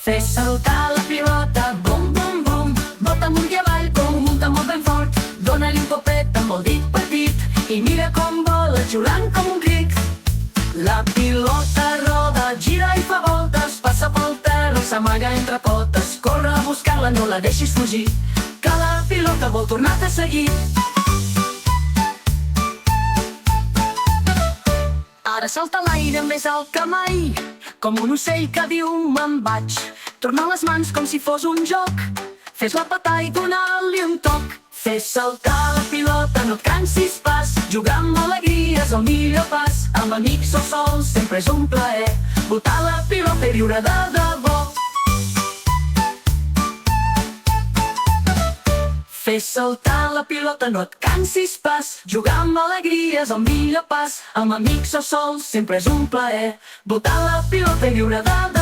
Fes saltar la pilota, bum, bum, bum. Bota amunt i avall com un munt molt ben fort. Dóna-li un copet amb el dit petit i mira com vola, xiulant com un cric. La pilota roda, gira i fa voltes, passa pel terra, s'amaga entre potes. Corre a buscar-la, no la deixis fugir, que la pilota vol tornar-te a seguir. Ara salta a l'aire més alt que mai, com un ocell que diu me'n vaig. Torna les mans com si fos un joc, fes-la petar i donar-li un toc. Fes saltar la pilota, no et cansis pas, jugar amb alegria és el millor pas. Amb amics o sols sempre és un plaer, botar la pilota i riure de debò. Fes saltar la pilota, no et cansis pas, jugar amb alegria és el millor pas. Amb amics o sols sempre és un plaer, botar la pilota i riure de debò.